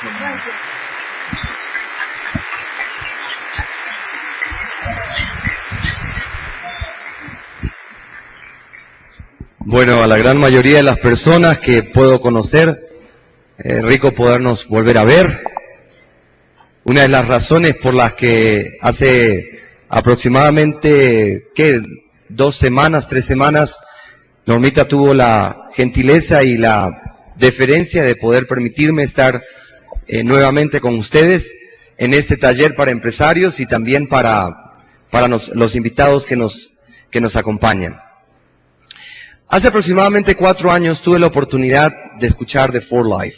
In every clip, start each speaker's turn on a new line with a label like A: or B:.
A: Gracias. Bueno, a la gran mayoría de las personas que puedo conocer, rico podernos volver a ver. Una de las razones por las que hace aproximadamente, 2 semanas, 3 semanas, Normita tuvo la gentileza y la deferencia de poder permitirme estar nuevamente con ustedes en este taller para empresarios y también para los invitados que nos acompañan. Hace aproximadamente 4 años tuve la oportunidad de escuchar de 4Life.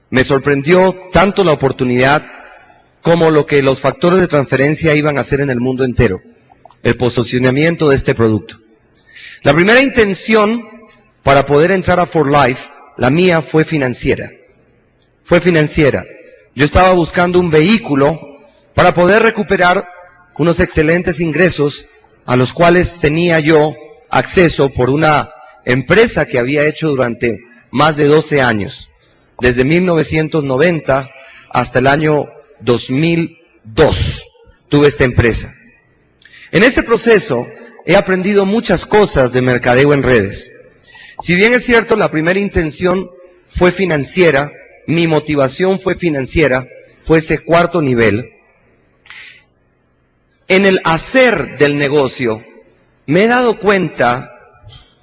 A: Me sorprendió tanto la oportunidad como lo que los factores de transferencia iban a hacer en el mundo entero, el posicionamiento de este producto. La primera intención para poder entrar a 4Life, la mía, fue financiera. Fue financiera. Yo estaba buscando un vehículo para poder recuperar unos excelentes ingresos a los cuales tenía yo acceso por una empresa que había hecho durante más de 12 años, desde 1990 hasta el año 2002 tuve esta empresa. En este proceso he aprendido muchas cosas de mercadeo en redes. Si bien es cierto, la primera intención fue financiera, mi motivación fue financiera, fue ese cuarto nivel. En el hacer del negocio, me he dado cuenta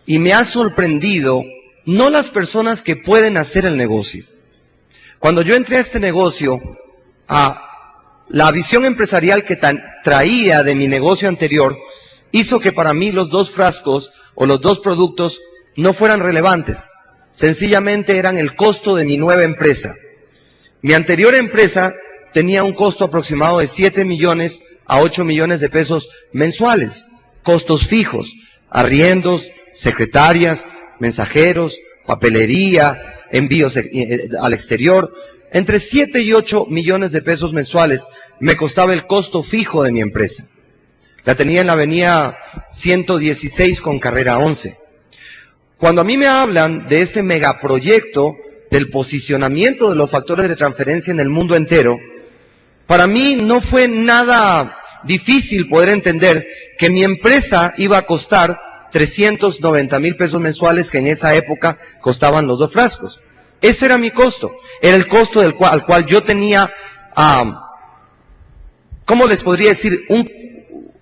A: y me ha sorprendido no las personas que pueden hacer el negocio. Cuando yo entré a este negocio, la visión empresarial que traía de mi negocio anterior hizo que para mí los 2 frascos o los 2 productos no fueran relevantes. Sencillamente eran el costo de mi nueva empresa. Mi anterior empresa tenía un costo aproximado de 7 millones a 8 millones de pesos mensuales. Costos fijos, arriendos, secretarias, mensajeros, papelería, envíos al exterior. Entre 7 y 8 millones de pesos mensuales me costaba el costo fijo de mi empresa. La tenía en la avenida 116 con carrera 11. Cuando a mí me hablan de este megaproyecto del posicionamiento de los factores de transferencia en el mundo entero, para mí no fue nada difícil poder entender que mi empresa iba a costar 390,000 pesos mensuales, que en esa época costaban los 2 frascos. Ese era mi costo. Era el costo al cual yo tenía, ¿cómo les podría decir?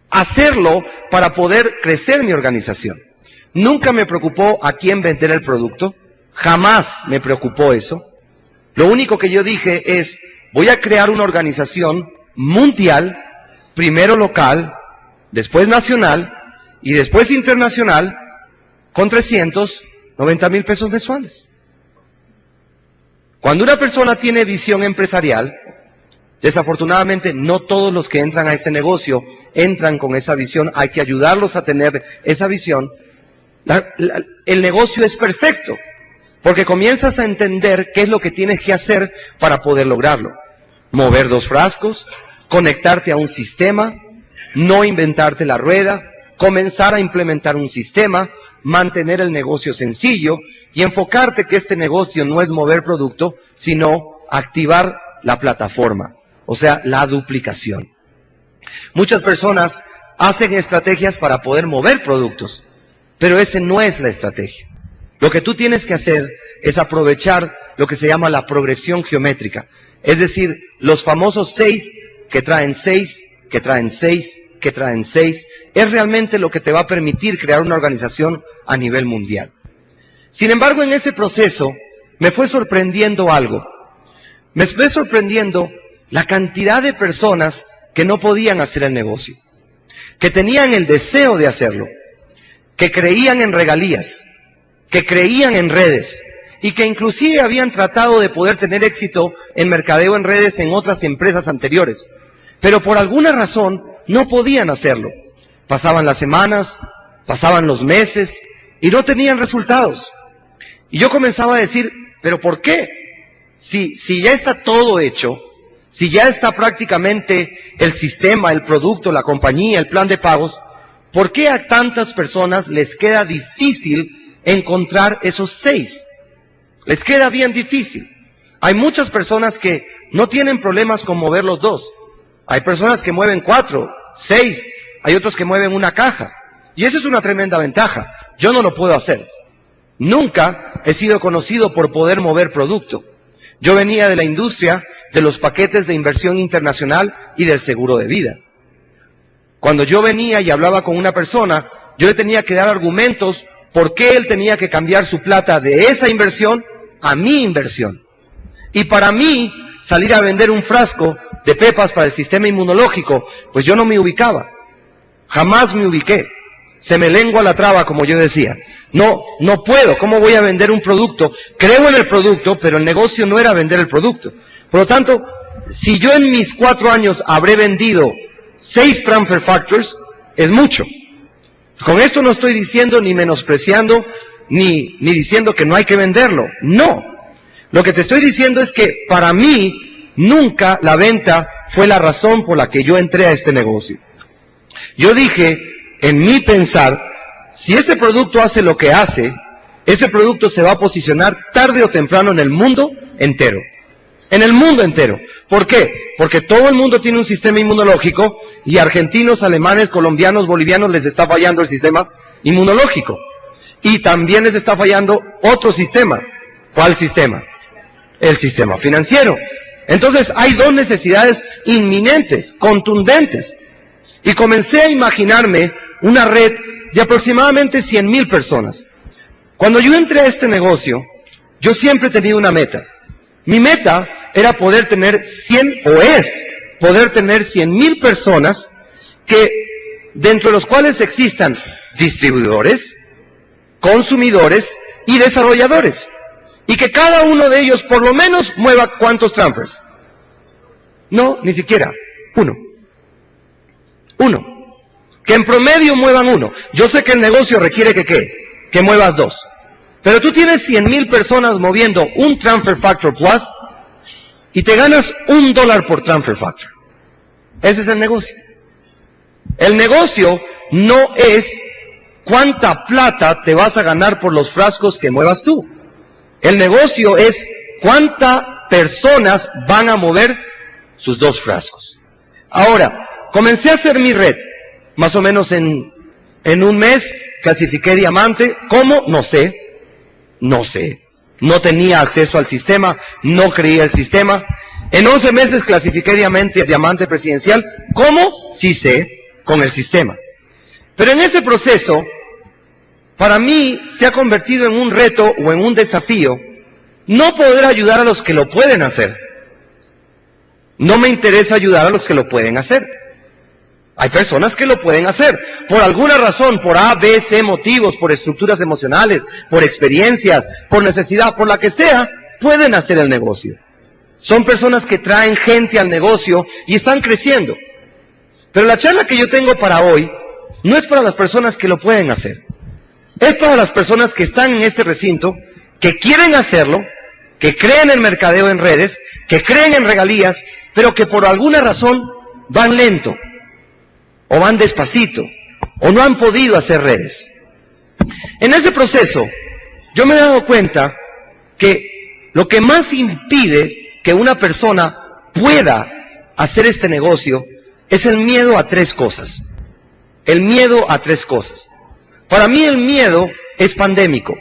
A: Hacerlo para poder crecer mi organización. Nunca me preocupó a quién vender el producto. Jamás me preocupó eso. Lo único que yo dije es, voy a crear una organización mundial, primero local, después nacional y después internacional, con 390,000 pesos mensuales. Cuando una persona tiene visión empresarial, desafortunadamente no todos los que entran a este negocio entran con esa visión, hay que ayudarlos a tener esa visión. El negocio es perfecto, porque comienzas a entender qué es lo que tienes que hacer para poder lograrlo. Mover 2 frascos, conectarte a un sistema, no inventarte la rueda, comenzar a implementar un sistema, mantener el negocio sencillo y enfocarte que este negocio no es mover producto, sino activar la plataforma, o sea, la duplicación. Muchas personas hacen estrategias para poder mover productos, pero esa no es la estrategia. Lo que tú tienes que hacer es aprovechar lo que se llama la progresión geométrica, es decir, los famosos 6 que traen 6, que traen 6, que traen 6, es realmente lo que te va a permitir crear una organización a nivel mundial. Sin embargo, en ese proceso me fue sorprendiendo algo. Me fue sorprendiendo la cantidad de personas que no podían hacer el negocio, que tenían el deseo de hacerlo, que creían en regalías, que creían en redes y que inclusive habían tratado de poder tener éxito en mercadeo en redes en otras empresas anteriores, pero por alguna razón no podían hacerlo. Pasaban las semanas, pasaban los meses y no tenían resultados. Y yo comenzaba a decir, ¿pero por qué? Si ya está todo hecho, si ya está prácticamente el sistema, el producto, la compañía, el plan de pagos, ¿por qué a tantas personas les queda difícil encontrar esos 6? Les queda bien difícil. Hay muchas personas que no tienen problemas con mover los dos. Hay personas que mueven 4, 6, hay otros que mueven una caja. Y eso es una tremenda ventaja. Yo no lo puedo hacer. Nunca he sido conocido por poder mover producto. Yo venía de la industria de los paquetes de inversión internacional y del seguro de vida. Cuando yo venía y hablaba con una persona, yo le tenía que dar argumentos por qué él tenía que cambiar su plata de esa inversión a mi inversión. Y para mí, salir a vender un frasco de pepas para el sistema inmunológico, pues yo no me ubicaba. Jamás me ubiqué. Se me lengua la traba, como yo decía. No puedo. ¿Cómo voy a vender un producto? Creo en el producto, pero el negocio no era vender el producto. Por lo tanto, si yo en mis 4 años habré vendido 6 transfer factors, es mucho. Con esto no estoy diciendo ni menospreciando, ni diciendo que no hay que venderlo. No. Lo que te estoy diciendo es que para mí, nunca la venta fue la razón por la que yo entré a este negocio. Yo dije, en mi pensar, si este producto hace lo que hace, ese producto se va a posicionar tarde o temprano en el mundo entero. En el mundo entero. ¿Por qué? Porque todo el mundo tiene un sistema inmunológico y argentinos, alemanes, colombianos, bolivianos les está fallando el sistema inmunológico. Y también les está fallando otro sistema. ¿Cuál sistema? El sistema financiero. Entonces hay 2 necesidades inminentes, contundentes. Y comencé a imaginarme una red de aproximadamente 100,000 personas. Cuando yo entré a este negocio, yo siempre he tenido una meta. Mi meta era poder tener 100,000 personas que, dentro de los cuales existan distribuidores, consumidores y desarrolladores. Y que cada uno de ellos por lo menos mueva ¿cuántos transfers? No, ni siquiera. 1. Que en promedio muevan 1. Yo sé que el negocio requiere que muevas 2. Pero tú tienes 100,000 personas moviendo un Transfer Factor Plus y te ganas $1 por Transfer Factor. Ese es el negocio. El negocio no es cuánta plata te vas a ganar por los frascos que muevas tú. El negocio es cuántas personas van a mover sus 2 frascos. Ahora, comencé a hacer mi red. Más o menos en un mes clasifiqué diamante. ¿Cómo? No sé. No tenía acceso al sistema, no creía el sistema. En 11 meses clasifiqué diamante presidencial. ¿Cómo? Sí sé, con el sistema. Pero en ese proceso, para mí se ha convertido en un reto o en un desafío no poder ayudar a los que lo pueden hacer. No me interesa ayudar a los que lo pueden hacer. Hay personas que lo pueden hacer, por alguna razón, por A, B, C motivos, por estructuras emocionales, por experiencias, por necesidad, por la que sea, pueden hacer el negocio. Son personas que traen gente al negocio y están creciendo. Pero la charla que yo tengo para hoy no es para las personas que lo pueden hacer. Es para las personas que están en este recinto, que quieren hacerlo, que creen en mercadeo en redes, que creen en regalías, pero que por alguna razón van lento, o van despacito, o no han podido hacer redes. En ese proceso, yo me he dado cuenta que lo que más impide que una persona pueda hacer este negocio es el miedo a 3 cosas. El miedo a 3 cosas. Para mí el miedo es pandémico.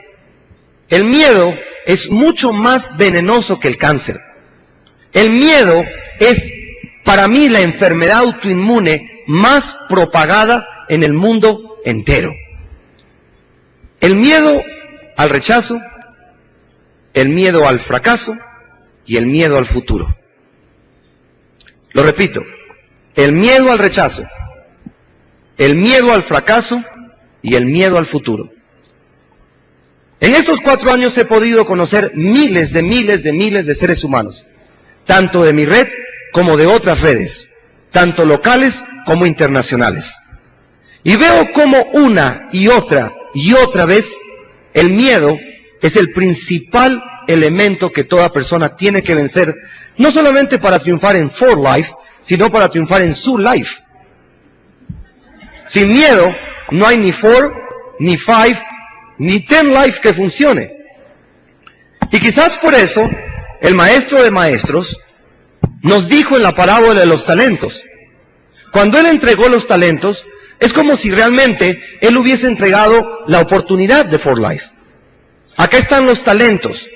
A: El miedo es mucho más venenoso que el cáncer. El miedo es, para mí, la enfermedad autoinmune más propagada en el mundo entero. El miedo al rechazo, el miedo al fracaso y el miedo al futuro. Lo repito, el miedo al rechazo, el miedo al fracaso y el miedo al futuro. En estos 4 años he podido conocer miles de seres humanos, tanto de mi red como de otras redes, tanto locales como internacionales. Y veo cómo una y otra vez el miedo es el principal elemento que toda persona tiene que vencer, no solamente para triunfar en For Life, sino para triunfar en su life. Sin miedo no hay ni 4, ni 5, ni 10 life que funcione. Y quizás por eso el maestro de maestros, nos dijo en la parábola de los talentos. Cuando Él entregó los talentos, es como si realmente Él hubiese entregado la oportunidad de For Life. Acá están los talentos,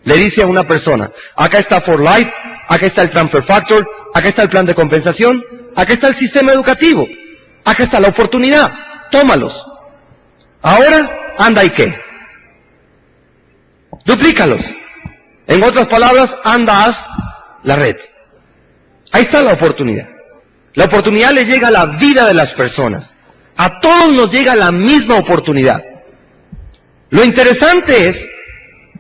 A: le dice a una persona. Acá está For Life, acá está el Transfer Factor, acá está el plan de compensación, acá está el sistema educativo, acá está la oportunidad, tómalos. Ahora, anda y qué. Duplícalos. En otras palabras, anda, haz la red. Ahí está la oportunidad. La oportunidad le llega a la vida de las personas. A todos nos llega la misma oportunidad. Lo interesante es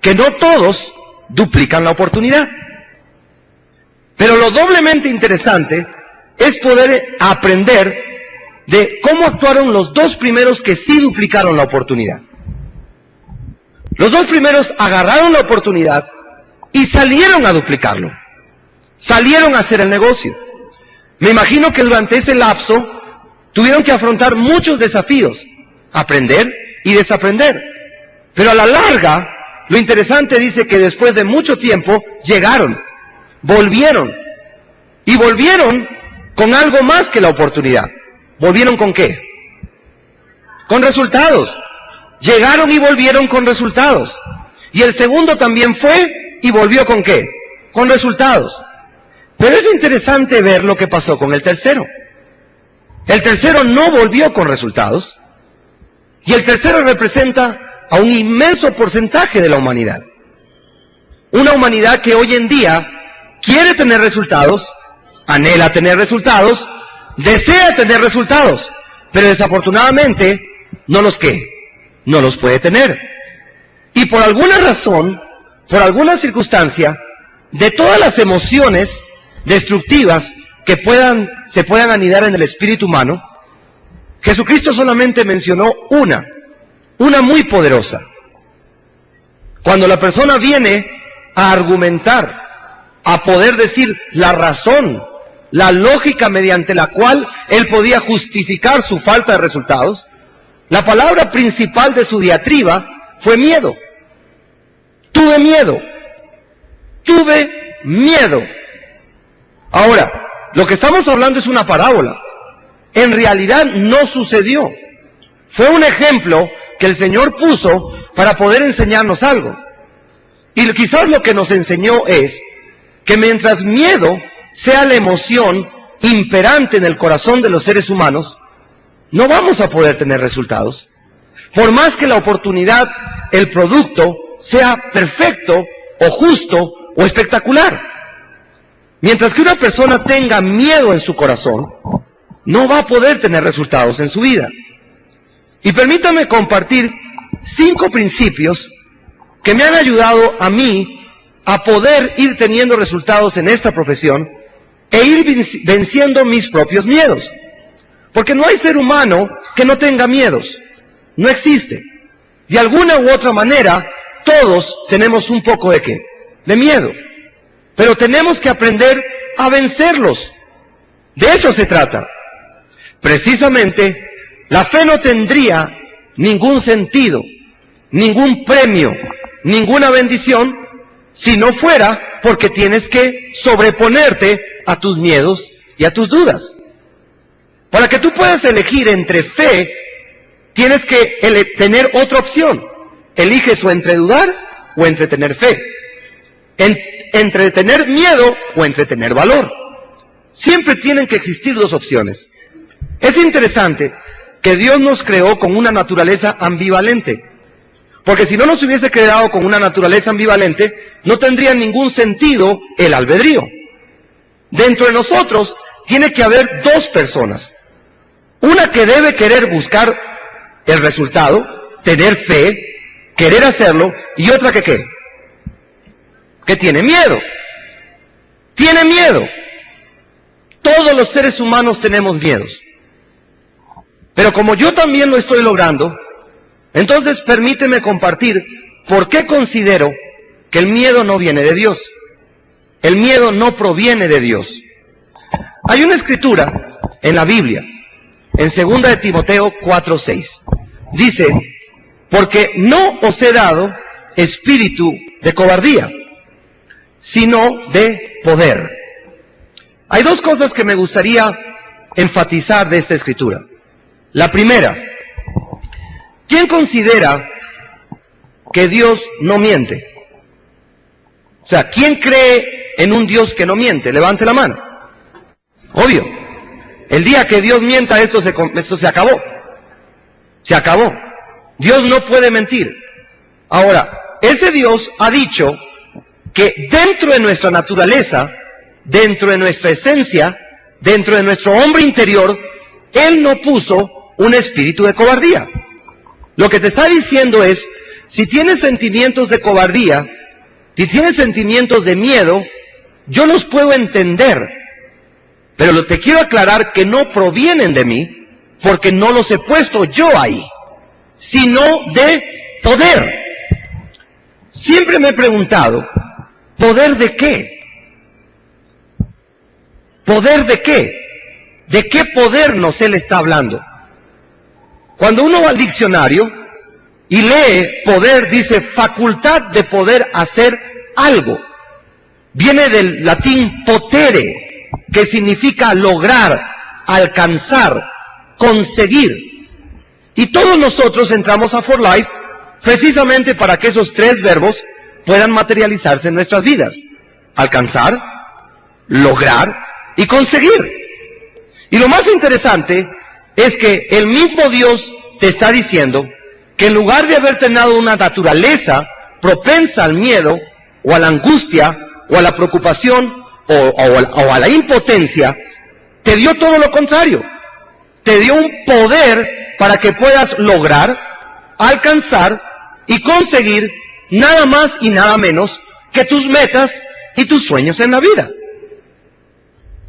A: que no todos duplican la oportunidad. Pero lo doblemente interesante es poder aprender de cómo actuaron los dos primeros que sí duplicaron la oportunidad. Los dos primeros agarraron la oportunidad y salieron a duplicarlo. Salieron a hacer el negocio. Me imagino que durante ese lapso tuvieron que afrontar muchos desafíos, aprender y desaprender. Pero a la larga, lo interesante dice que después de mucho tiempo llegaron, volvieron. Y volvieron con algo más que la oportunidad. ¿Volvieron con qué? Con resultados. Llegaron y volvieron con resultados. Y el segundo también fue y volvió con qué? Con resultados. Pero es interesante ver lo que pasó con el tercero. El tercero no volvió con resultados. Y el tercero representa a un inmenso porcentaje de la humanidad. Una humanidad que hoy en día quiere tener resultados, anhela tener resultados, desea tener resultados, pero desafortunadamente no los puede tener. Y por alguna razón, por alguna circunstancia, de todas las emociones destructivas que se puedan anidar en el espíritu humano, Jesucristo solamente mencionó una muy poderosa. Cuando la persona viene a argumentar, a poder decir la razón, la lógica mediante la cual él podía justificar su falta de resultados, la palabra principal de su diatriba fue miedo. Tuve miedo. Ahora, lo que estamos hablando es una parábola. En realidad no sucedió. Fue un ejemplo que el Señor puso para poder enseñarnos algo. Y quizás lo que nos enseñó es que mientras miedo sea la emoción imperante en el corazón de los seres humanos, no vamos a poder tener resultados. Por más que la oportunidad, el producto, sea perfecto, o justo, o espectacular. Mientras que una persona tenga miedo en su corazón, no va a poder tener resultados en su vida. Y permítame compartir 5 principios que me han ayudado a mí a poder ir teniendo resultados en esta profesión e ir venciendo mis propios miedos. Porque no hay ser humano que no tenga miedos. No existe. De alguna u otra manera, todos tenemos un poco de ¿qué? De miedo. Pero tenemos que aprender a vencerlos. De eso se trata. Precisamente, la fe no tendría ningún sentido, ningún premio, ninguna bendición, si no fuera porque tienes que sobreponerte a tus miedos y a tus dudas. Para que tú puedas elegir entre fe, tienes que tener otra opción. Eliges o entre dudar o entre tener fe. Entre tener miedo o entre tener valor. Siempre tienen que existir 2 opciones. Es interesante que Dios nos creó con una naturaleza ambivalente. Porque si no nos hubiese creado con una naturaleza ambivalente, no tendría ningún sentido el albedrío. Dentro de nosotros tiene que haber 2 personas. Una que debe querer buscar el resultado, tener fe, querer hacerlo, y otra que ¿qué? Que tiene miedo. Tiene miedo. Todos los seres humanos tenemos miedos. Pero como yo también lo estoy logrando, entonces permíteme compartir por qué considero que el miedo no viene de Dios. El miedo no proviene de Dios. Hay una escritura en la Biblia, en 2 de Timoteo 4:6. Dice, porque no os he dado espíritu de cobardía, sino de poder. Hay dos cosas que me gustaría enfatizar de esta escritura. La primera, ¿quién considera que Dios no miente? O sea, ¿quién cree en un Dios que no miente? Levante la mano. Obvio. El día que Dios mienta, esto se acabó. Se acabó. Dios no puede mentir. Ahora, ese Dios ha dicho que dentro de nuestra naturaleza, dentro de nuestra esencia, dentro de nuestro hombre interior, Él no puso un espíritu de cobardía. Lo que te está diciendo es, si tienes sentimientos de cobardía, si tienes sentimientos de miedo, yo los puedo entender, pero te quiero aclarar que no provienen de mí, porque no los he puesto yo ahí, sino de poder. Siempre me he preguntado, ¿poder de qué? ¿Poder de qué? ¿De qué poder nos Él está hablando? Cuando uno va al diccionario y lee poder, dice facultad de poder hacer algo. Viene del latín potere, que significa lograr, alcanzar, conseguir. Y todos nosotros entramos a For Life precisamente para que esos tres verbos puedan materializarse en nuestras vidas. Alcanzar, lograr y conseguir. Y lo más interesante es que el mismo Dios te está diciendo que en lugar de haber tenido una naturaleza propensa al miedo, o a la angustia, o a la preocupación, o a la impotencia, te dio todo lo contrario. Te dio un poder para que puedas lograr, alcanzar y conseguir nada más y nada menos que tus metas y tus sueños en la vida.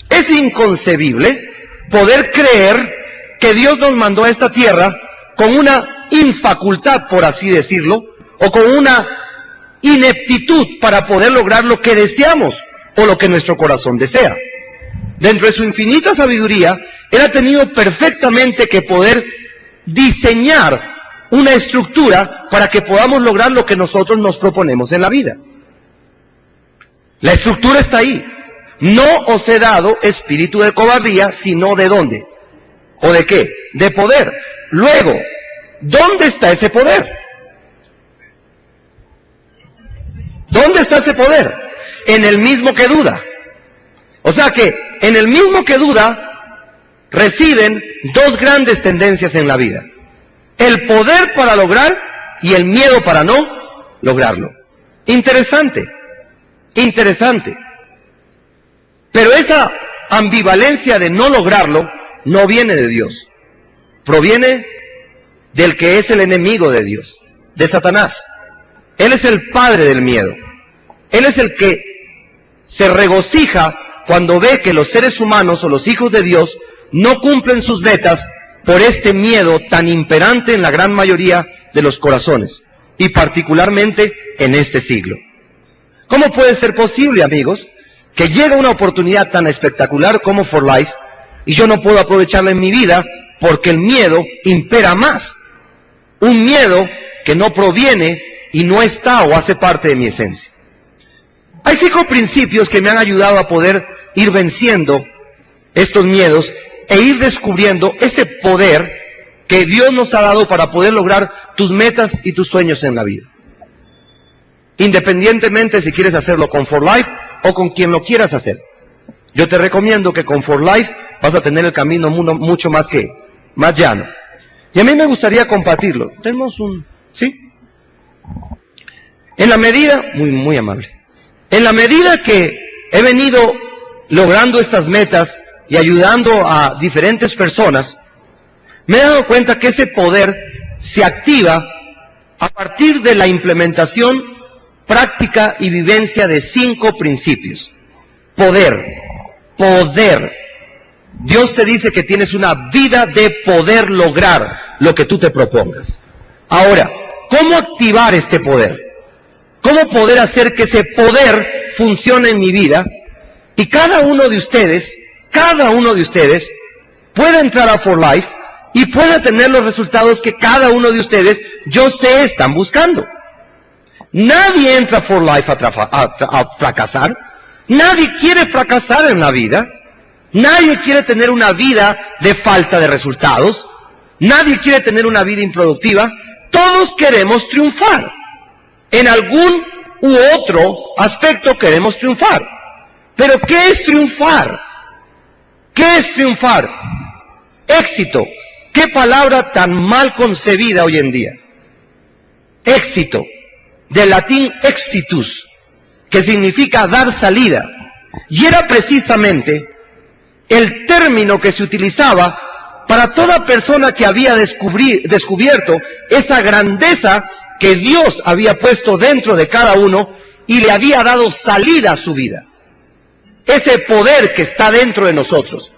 A: Es inconcebible poder creer que Dios nos mandó a esta tierra con una infacultad, por así decirlo, o con una ineptitud para poder lograr lo que deseamos o lo que nuestro corazón desea. Dentro de su infinita sabiduría, Él ha tenido perfectamente que poder diseñar una estructura para que podamos lograr lo que nosotros nos proponemos en la vida. La estructura está ahí. No os he dado espíritu de cobardía, sino ¿de dónde? ¿O de qué? De poder. Luego, ¿dónde está ese poder? ¿Dónde está ese poder? En el mismo que duda. O sea que, en el mismo que duda, residen dos grandes tendencias en la vida. El poder para lograr y el miedo para no lograrlo. Interesante. Interesante. Pero esa ambivalencia de no lograrlo no viene de Dios. Proviene del que es el enemigo de Dios, de Satanás. Él es el padre del miedo. Él es el que se regocija cuando ve que los seres humanos o los hijos de Dios no cumplen sus metas por este miedo tan imperante en la gran mayoría de los corazones, y particularmente en este siglo. ¿Cómo puede ser posible, amigos, que llegue una oportunidad tan espectacular como For Life y yo no puedo aprovecharla en mi vida porque el miedo impera más? Un miedo que no proviene y no está o hace parte de mi esencia. Hay 5 principios que me han ayudado a poder ir venciendo estos miedos e ir descubriendo ese poder que Dios nos ha dado para poder lograr tus metas y tus sueños en la vida. Independientemente si quieres hacerlo con For Life o con quien lo quieras hacer. Yo te recomiendo que con For Life vas a tener el camino mucho más llano. Y a mí me gustaría compartirlo. Tenemos ¿sí? En la medida, muy amable. En la medida que he venido logrando estas metas y ayudando a diferentes personas, me he dado cuenta que ese poder se activa a partir de la implementación, práctica y vivencia de 5 principios. Poder. Dios te dice que tienes una vida de poder lograr lo que tú te propongas. Ahora, ¿cómo activar este poder? ¿Cómo poder hacer que ese poder funcione en mi vida? Y cada uno de ustedes pueda entrar a For Life y pueda tener los resultados que cada uno de ustedes, yo sé, están buscando. Nadie entra a For Life a fracasar. Nadie quiere fracasar en la vida. Nadie quiere tener una vida de falta de resultados. Nadie quiere tener una vida improductiva. Todos queremos triunfar. En algún u otro aspecto queremos triunfar. Pero ¿qué es triunfar? ¿Qué es triunfar? Éxito. ¿Qué palabra tan mal concebida hoy en día? Éxito. Del latín exitus, que significa dar salida. Y era precisamente el término que se utilizaba para toda persona que había descubierto esa grandeza que Dios había puesto dentro de cada uno y le había dado salida a su vida. Ese poder que está dentro de nosotros.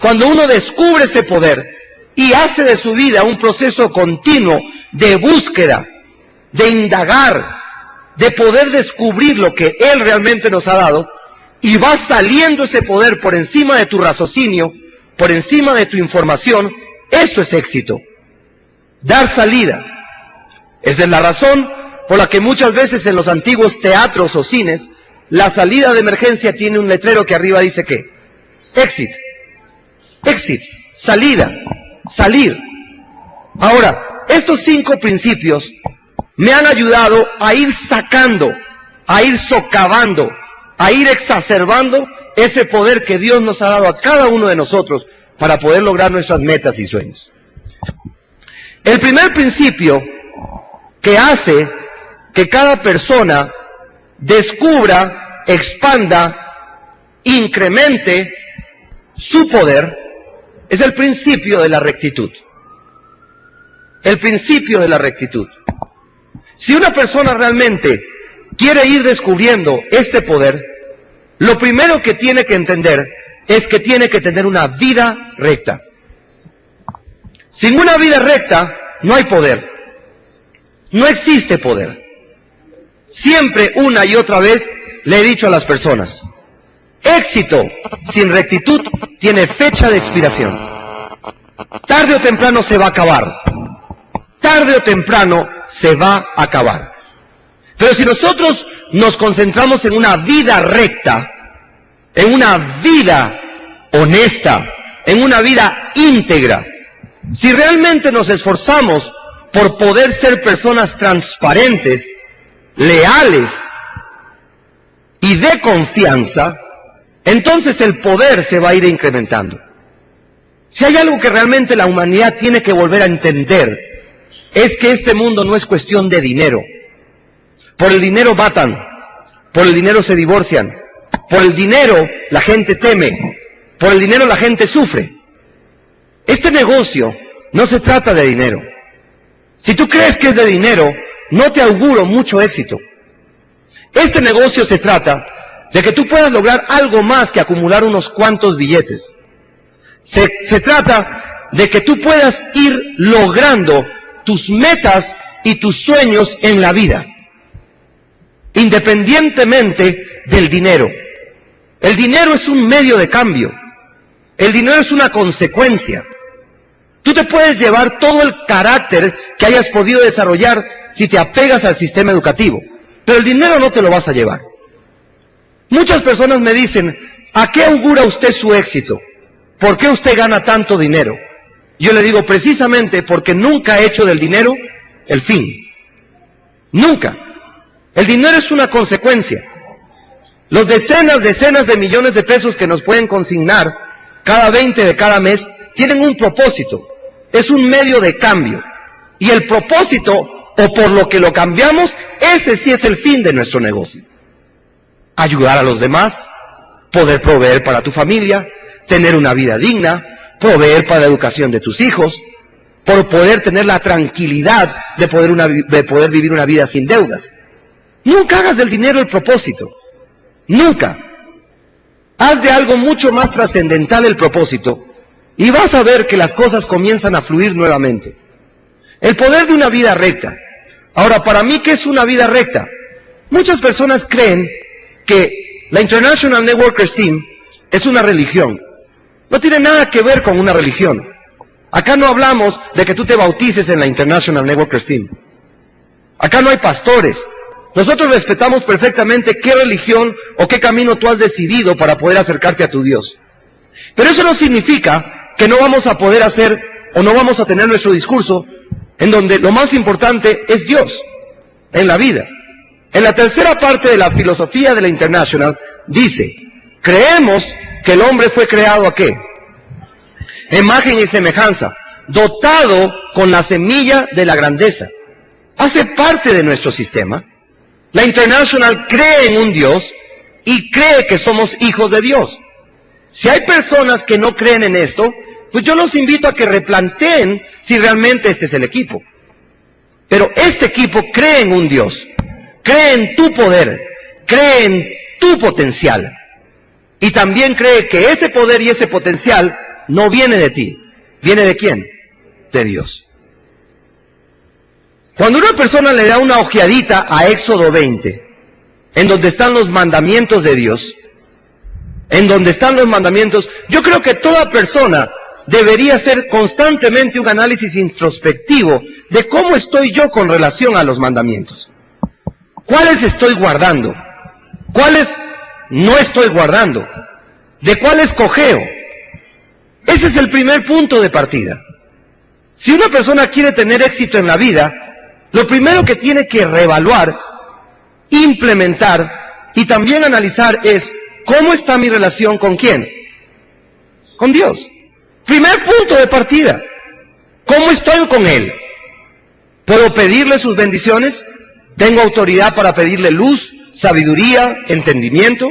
A: Cuando uno descubre ese poder y hace de su vida un proceso continuo de búsqueda, de indagar, de poder descubrir lo que Él realmente nos ha dado, y va saliendo ese poder por encima de tu raciocinio, por encima de tu información, eso es éxito. Dar salida. Esa es la razón por la que muchas veces en los antiguos teatros o cines, la salida de emergencia tiene un letrero que arriba dice ¿qué? Exit. Exit. Salida. Salir. Ahora, estos 5 principios me han ayudado a ir sacando, a ir socavando, a ir exacerbando ese poder que Dios nos ha dado a cada uno de nosotros para poder lograr nuestras metas y sueños. El primer principio que hace que cada persona descubra, expanda, incremente su poder es el principio de la rectitud. El principio de la rectitud. Si una persona realmente quiere ir descubriendo este poder, lo primero que tiene que entender es que tiene que tener una vida recta. Sin una vida recta no hay poder. No existe poder. Siempre una y otra vez le he dicho a las personas, éxito sin rectitud tiene fecha de expiración. Tarde o temprano se va a acabar. Tarde o temprano se va a acabar. Pero si nosotros nos concentramos en una vida recta, en una vida honesta, en una vida íntegra, si realmente nos esforzamos por poder ser personas transparentes, leales y de confianza, entonces el poder se va a ir incrementando. Si hay algo que realmente la humanidad tiene que volver a entender, es que este mundo no es cuestión de dinero. Por el dinero matan, por el dinero se divorcian, por el dinero la gente teme, por el dinero la gente sufre. Este negocio no se trata de dinero. Si tú crees que es de dinero, no te auguro mucho éxito. Este negocio se trata de que tú puedas lograr algo más que acumular unos cuantos billetes. Se trata de que tú puedas ir logrando tus metas y tus sueños en la vida, independientemente del dinero. El dinero es un medio de cambio. El dinero es una consecuencia. Tú te puedes llevar todo el carácter que hayas podido desarrollar si te apegas al sistema educativo, pero el dinero no te lo vas a llevar. Muchas personas me dicen, ¿a qué augura usted su éxito? ¿Por qué usted gana tanto dinero? Yo le digo, precisamente porque nunca he hecho del dinero el fin. Nunca. El dinero es una consecuencia. Los decenas de millones de pesos que nos pueden consignar cada 20 de cada mes tienen un propósito. Es un medio de cambio. Y el propósito, o por lo que lo cambiamos, ese sí es el fin de nuestro negocio. Ayudar a los demás, poder proveer para tu familia, tener una vida digna, proveer para la educación de tus hijos, por poder tener la tranquilidad de poder vivir una vida sin deudas. Nunca hagas del dinero el propósito. Nunca. Haz de algo mucho más trascendental el propósito y vas a ver que las cosas comienzan a fluir nuevamente. El poder de una vida recta. Ahora, para mí, ¿qué es una vida recta? Muchas personas creen que la International Networkers Team es una religión. No tiene nada que ver con una religión. Acá no hablamos de que tú te bautices en la International Networkers Team. Acá no hay pastores. Nosotros respetamos perfectamente qué religión o qué camino tú has decidido para poder acercarte a tu Dios. Pero eso no significa que no vamos a poder hacer o no vamos a tener nuestro discurso en donde lo más importante es Dios en la vida. En la tercera parte de la filosofía de la International dice, creemos que el hombre fue creado ¿a qué? Imagen y semejanza, dotado con la semilla de la grandeza. Hace parte de nuestro sistema. La International cree en un Dios y cree que somos hijos de Dios. Si hay personas que no creen en esto, pues yo los invito a que replanteen si realmente este es el equipo. Pero este equipo cree en un Dios, cree en tu poder, cree en tu potencial. Y también cree que ese poder y ese potencial no viene de ti. ¿Viene de quién? De Dios. Cuando una persona le da una ojeadita a Éxodo 20, en donde están los mandamientos de Dios, yo creo que toda persona debería hacer constantemente un análisis introspectivo de cómo estoy yo con relación a los mandamientos. ¿Cuáles estoy guardando? ¿Cuáles no estoy guardando? ¿De cuáles cojeo? Ese es el primer punto de partida. Si una persona quiere tener éxito en la vida, lo primero que tiene que reevaluar, implementar y también analizar es ¿cómo está mi relación con quién? Con Dios. Primer punto de partida. ¿Cómo estoy con Él? ¿Puedo pedirle sus bendiciones? ¿Tengo autoridad para pedirle luz, sabiduría, entendimiento?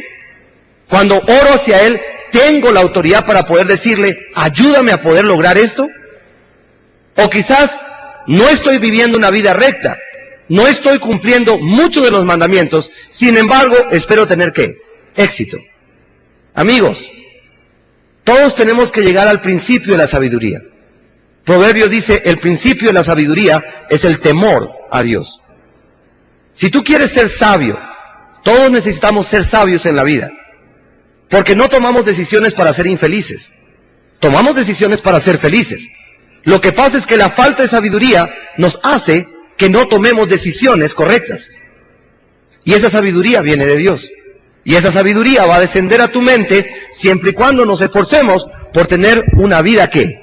A: Cuando oro hacia Él, ¿tengo la autoridad para poder decirle, ayúdame a poder lograr esto? O quizás no estoy viviendo una vida recta, no estoy cumpliendo muchos de los mandamientos, sin embargo, espero tener ¿qué? Éxito. Amigos, todos tenemos que llegar al principio de la sabiduría. Proverbio dice, el principio de la sabiduría es el temor a Dios. Si tú quieres ser sabio, todos necesitamos ser sabios en la vida, porque no tomamos decisiones para ser infelices, tomamos decisiones para ser felices. Lo que pasa es que la falta de sabiduría nos hace que no tomemos decisiones correctas. Y esa sabiduría viene de Dios. Y esa sabiduría va a descender a tu mente siempre y cuando nos esforcemos por tener una vida ¿qué?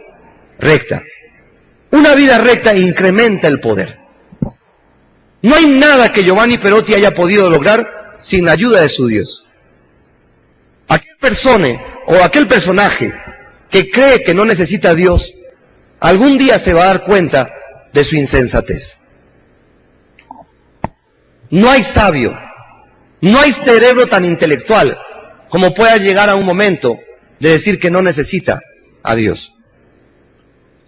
A: Recta. Una vida recta incrementa el poder. No hay nada que Giovanni Perotti haya podido lograr sin la ayuda de su Dios. Aquel persona o aquel personaje que cree que no necesita a Dios, algún día se va a dar cuenta de su insensatez. No hay sabio, no hay cerebro tan intelectual como pueda llegar a un momento de decir que no necesita a Dios.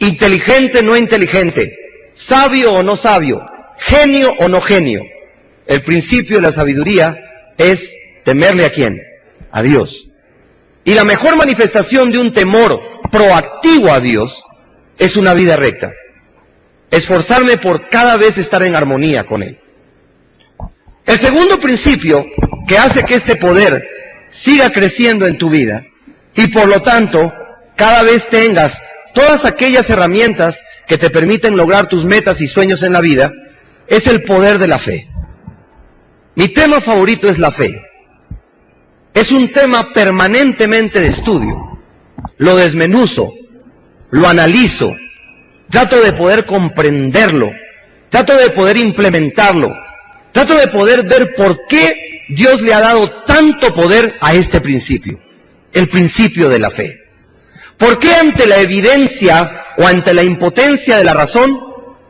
A: Inteligente o no inteligente, sabio o no sabio, genio o no genio, el principio de la sabiduría es temerle ¿a quién? A Dios. Y la mejor manifestación de un temor proactivo a Dios es una vida recta. Esforzarme por cada vez estar en armonía con Él. El segundo principio que hace que este poder siga creciendo en tu vida y por lo tanto cada vez tengas todas aquellas herramientas que te permiten lograr tus metas y sueños en la vida es el poder de la fe. Mi tema favorito es la fe. Es un tema permanentemente de estudio. Lo desmenuzo, lo analizo, trato de poder comprenderlo, trato de poder implementarlo, trato de poder ver por qué Dios le ha dado tanto poder a este principio, el principio de la fe. ¿Por qué ante la evidencia o ante la impotencia de la razón,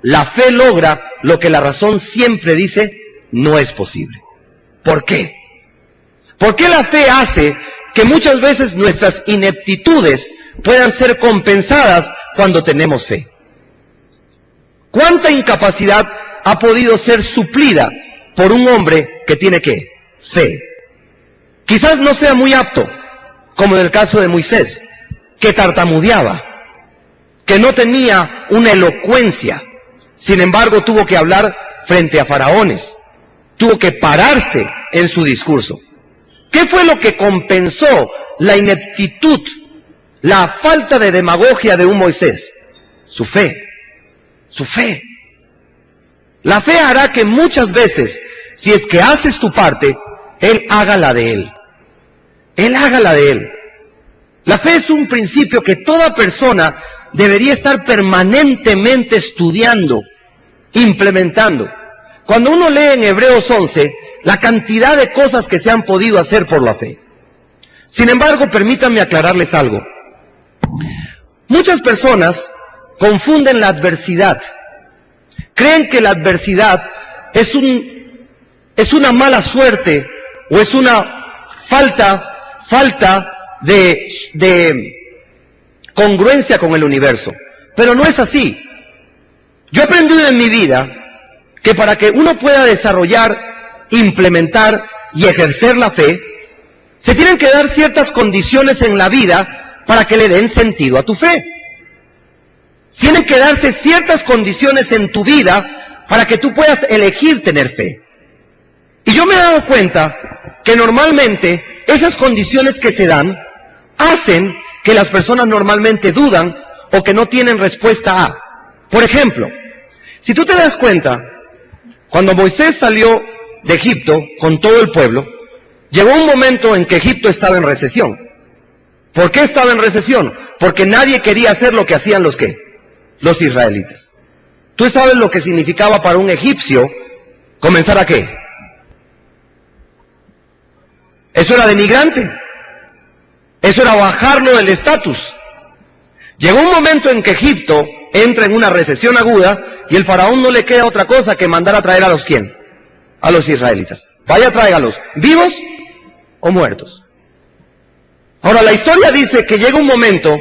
A: la fe logra lo que la razón siempre dice no es posible? ¿Por qué? ¿Por qué la fe hace que muchas veces nuestras ineptitudes puedan ser compensadas cuando tenemos fe? ¿Cuánta incapacidad ha podido ser suplida por un hombre que tiene ¿qué? Fe? Quizás no sea muy apto, como en el caso de Moisés, que tartamudeaba, que no tenía una elocuencia, sin embargo tuvo que hablar frente a faraones, tuvo que pararse en su discurso. ¿Qué fue lo que compensó la ineptitud, la falta de demagogia de un Moisés? Su fe. Su fe. La fe hará que muchas veces si es que haces tu parte, Él haga la de Él. Él haga la de Él. La fe es un principio que toda persona debería estar permanentemente estudiando, implementando. Cuando uno lee en Hebreos 11, la cantidad de cosas que se han podido hacer por la fe. Sin embargo, permítanme aclararles algo. Muchas personas confunden la adversidad. Creen que la adversidad es una mala suerte o es una falta de congruencia con el universo. Pero no es así. Yo he aprendido en mi vida que para que uno pueda desarrollar, implementar y ejercer la fe, se tienen que dar ciertas condiciones en la vida para que le den sentido a tu fe. Tienen que darse ciertas condiciones en tu vida para que tú puedas elegir tener fe. Y yo me he dado cuenta que normalmente esas condiciones que se dan hacen que las personas normalmente dudan o que no tienen respuesta a. Por ejemplo, si tú te das cuenta, cuando Moisés salió de Egipto con todo el pueblo, llegó un momento en que Egipto estaba en recesión. ¿Por qué estaba en recesión? Porque nadie quería hacer lo que hacían los israelitas. ¿Tú sabes lo que significaba para un egipcio comenzar a qué? Eso era denigrante. Eso era bajarlo del estatus. Llegó un momento en que Egipto entra en una recesión aguda y el faraón no le queda otra cosa que mandar a traer a los ¿quién? A los israelitas. Vaya, tráigalos, vivos o muertos. Ahora, la historia dice que llega un momento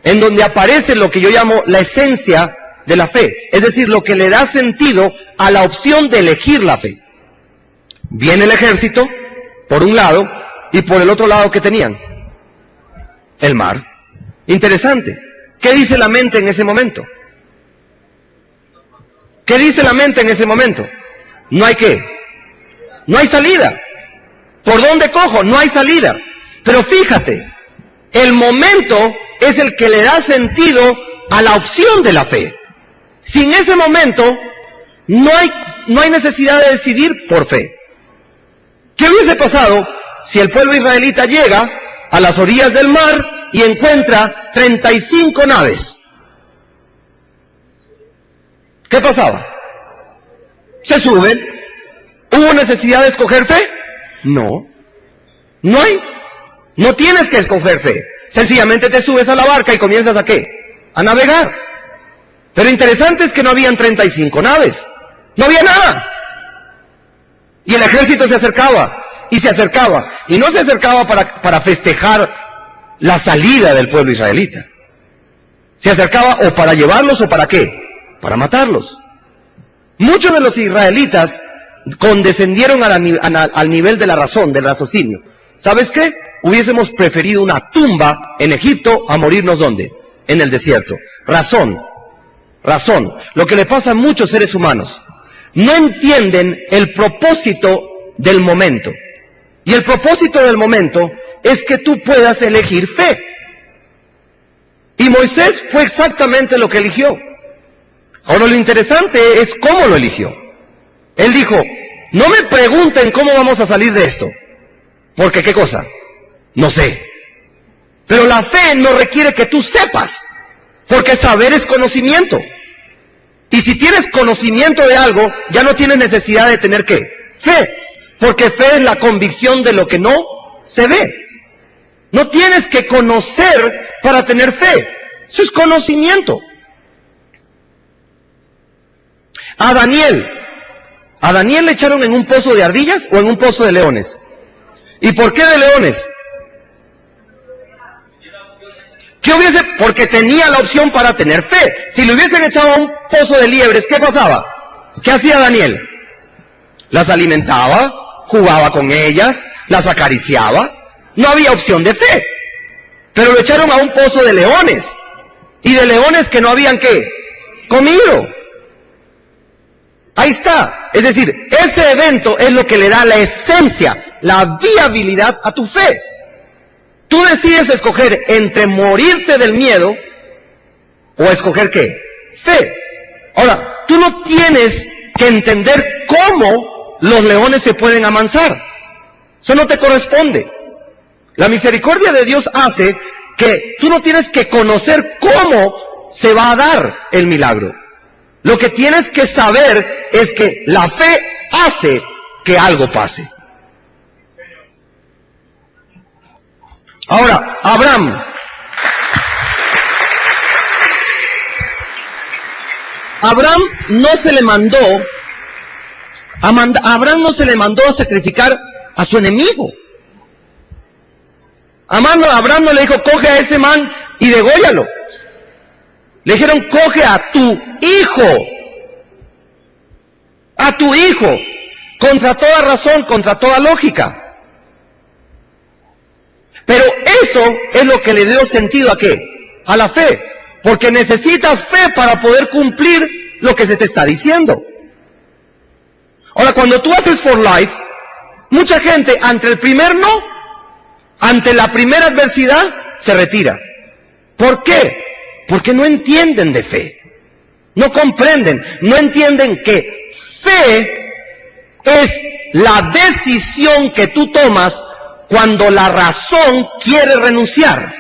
A: en donde aparece lo que yo llamo la esencia de la fe, es decir, lo que le da sentido a la opción de elegir la fe. Viene el ejército, por un lado, y por el otro lado, ¿qué tenían? El mar. Interesante. ¿Qué dice la mente en ese momento? ¿Qué dice la mente en ese momento? No hay qué. No hay salida. ¿Por dónde cojo? No hay salida. Pero fíjate, el momento es el que le da sentido a la opción de la fe. Sin ese momento, no hay necesidad de decidir por fe. ¿Qué hubiese pasado si el pueblo israelita llega a las orillas del mar y encuentra 35 naves? ¿Qué pasaba? Se suben. ¿Hubo necesidad de escoger fe? No. No hay. No tienes que escoger fe. Sencillamente te subes a la barca y comienzas ¿a qué? A navegar. Pero interesante es que no habían 35 naves. No había nada. Y el ejército se acercaba, y se acercaba. Y no se acercaba para festejar la salida del pueblo israelita. Se acercaba o para llevarlos o para qué? Para matarlos. Muchos de los israelitas condescendieron al nivel de la razón, del raciocinio. ¿Sabes qué? Hubiésemos preferido una tumba en Egipto a morirnos ¿dónde? En el desierto. Razón. Lo que le pasa a muchos seres humanos. No entienden el propósito del momento. Y el propósito del momento es que tú puedas elegir fe. Y Moisés fue exactamente lo que eligió. Ahora lo interesante es cómo lo eligió. Él dijo, no me pregunten cómo vamos a salir de esto. Porque ¿qué cosa? No sé. Pero la fe no requiere que tú sepas. Porque saber es conocimiento. Y si tienes conocimiento de algo, ya no tienes necesidad de tener ¿qué? Fe. Porque fe es la convicción de lo que no se ve. No tienes que conocer para tener fe. Eso es conocimiento. A Daniel le echaron en un pozo de ardillas o en un pozo de leones. ¿Y por qué de leones? ¿Qué hubiese? Porque tenía la opción para tener fe. Si le hubiesen echado a un pozo de liebres, ¿qué pasaba? ¿Qué hacía Daniel? Las alimentaba, jugaba con ellas, las acariciaba. No había opción de fe. Pero lo echaron a un pozo de leones. Y de leones que no habían ¿qué? Comido. Ahí está. Es decir, ese evento es lo que le da la esencia, la viabilidad a tu fe. Tú decides escoger entre morirte del miedo o escoger ¿qué? Fe. Ahora, tú no tienes que entender cómo los leones se pueden amansar. Eso no te corresponde. La misericordia de Dios hace que tú no tienes que conocer cómo se va a dar el milagro. Lo que tienes que saber es que la fe hace que algo pase. Ahora, Abraham no se le mandó a sacrificar a su enemigo. Abraham no le dijo, coge a ese man y dególlalo. Le dijeron, coge a tu hijo, contra toda razón, contra toda lógica. Pero eso es lo que le dio sentido ¿a qué? A la fe. Porque necesitas fe para poder cumplir lo que se te está diciendo. Ahora, cuando tú haces For Life, mucha gente ante el primer no, ante la primera adversidad, se retira. ¿Por qué? Porque no entienden de fe. No comprenden, no entienden que fe es la decisión que tú tomas cuando la razón quiere renunciar.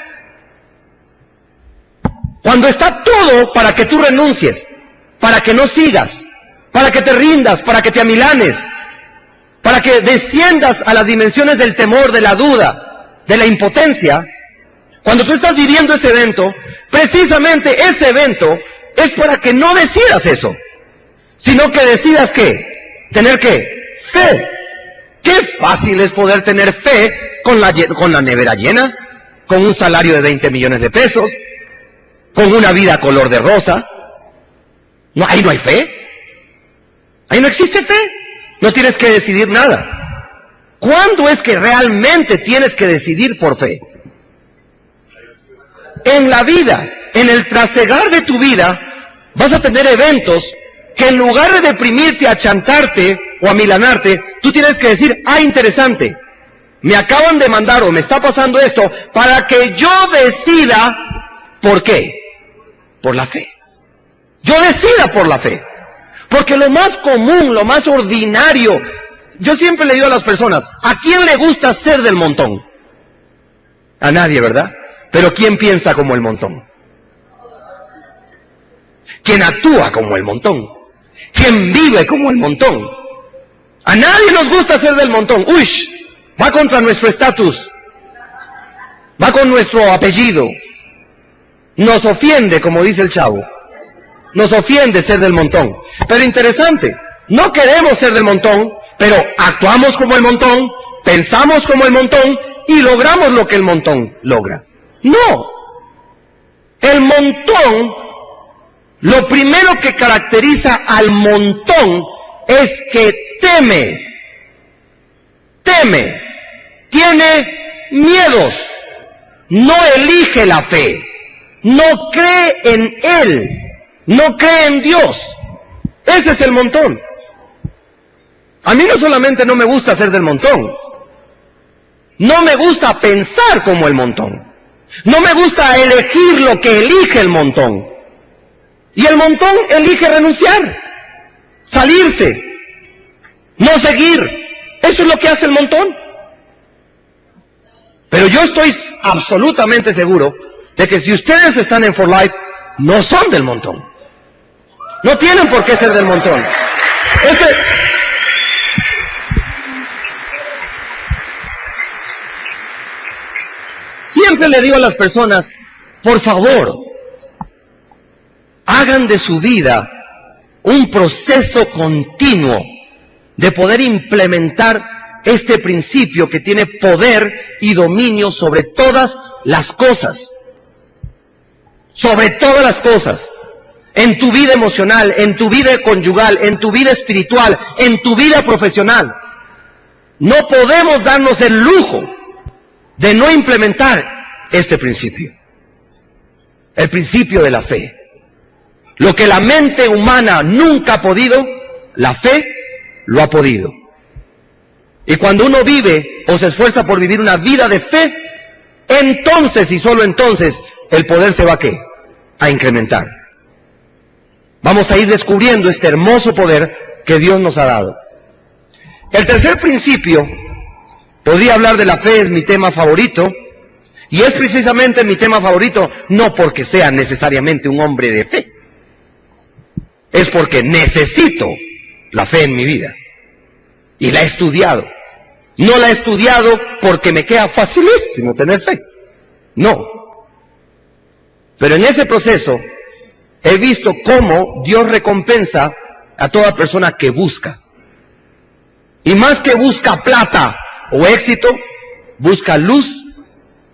A: Cuando está todo para que tú renuncies, para que no sigas, para que te rindas, para que te amilanes, para que desciendas a las dimensiones del temor, de la duda, de la impotencia. Cuando tú estás viviendo ese evento, precisamente ese evento es para que no decidas eso, sino que decidas ¿qué? Tener ¿qué? Fe. Qué fácil es poder tener fe con la nevera llena, con un salario de 20 millones de pesos, con una vida color de rosa. No, ahí no hay fe. Ahí no existe fe. No tienes que decidir nada. ¿Cuándo es que realmente tienes que decidir por fe? En la vida, en el trasegar de tu vida, vas a tener eventos que en lugar de deprimirte, achantarte o amilanarte, tú tienes que decir, interesante, me acaban de mandar o me está pasando esto, para que yo decida, ¿por qué? Por la fe. Yo decida por la fe. Porque lo más común, lo más ordinario, yo siempre le digo a las personas, ¿a quién le gusta ser del montón? A nadie, ¿verdad? Pero ¿quién piensa como el montón? ¿Quién actúa como el montón? ¿Quién vive como el montón? A nadie nos gusta ser del montón. ¡Uy! Va contra nuestro estatus. Va con nuestro apellido. Nos ofiende, como dice el chavo. Nos ofiende ser del montón. Pero interesante, no queremos ser del montón, pero actuamos como el montón, pensamos como el montón y logramos lo que el montón logra. No. El montón, lo primero que caracteriza al montón es que teme, tiene miedos, no elige la fe, no cree en Él, no cree en Dios. Ese es el montón. A mí no solamente no me gusta ser del montón, no me gusta pensar como el montón. No me gusta elegir lo que elige el montón. Y el montón elige renunciar, salirse, no seguir. Eso es lo que hace el montón. Pero yo estoy absolutamente seguro de que si ustedes están en For Life, no son del montón. No tienen por qué ser del montón. Siempre le digo a las personas, por favor, hagan de su vida un proceso continuo de poder implementar este principio que tiene poder y dominio sobre todas las cosas. Sobre todas las cosas. En tu vida emocional, en tu vida conyugal, en tu vida espiritual, en tu vida profesional. No podemos darnos el lujo de no implementar este principio. El principio de la fe. Lo que la mente humana nunca ha podido, la fe lo ha podido. Y cuando uno vive o se esfuerza por vivir una vida de fe, entonces y solo entonces el poder se va ¿a qué? A incrementar. Vamos a ir descubriendo este hermoso poder que Dios nos ha dado. El tercer principio, podría hablar de la fe, es mi tema favorito, y es precisamente mi tema favorito no porque sea necesariamente un hombre de fe, es porque necesito la fe en mi vida, y la he estudiado. No la he estudiado porque me queda facilísimo tener fe, no. Pero en ese proceso he visto cómo Dios recompensa a toda persona que busca. Y más que busca plata o éxito, busca luz,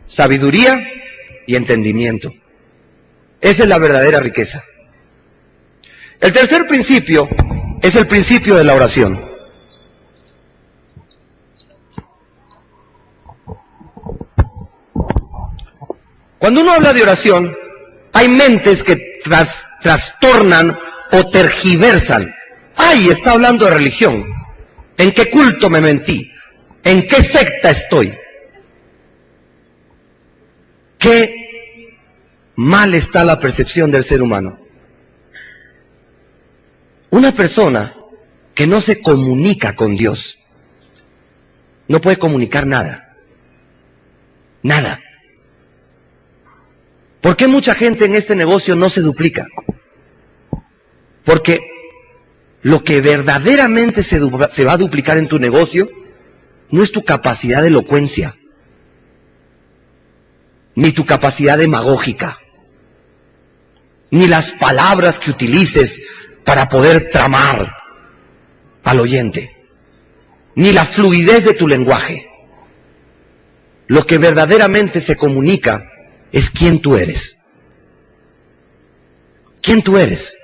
A: sabiduría y entendimiento. Esa es la verdadera riqueza. El tercer principio es el principio de la oración. Cuando uno habla de oración, hay mentes que trastornan o tergiversan. ¡Ay, está hablando de religión! ¿En qué culto me metí? ¿En qué secta estoy? Qué mal está la percepción del ser humano. Una persona que no se comunica con Dios no puede comunicar nada. Nada. ¿Por qué mucha gente en este negocio no se duplica? Porque lo que verdaderamente se va a duplicar en tu negocio no es tu capacidad de elocuencia, ni tu capacidad demagógica, ni las palabras que utilices para poder tramar al oyente, ni la fluidez de tu lenguaje. Lo que verdaderamente se comunica es quién tú eres. ¿Quién tú eres?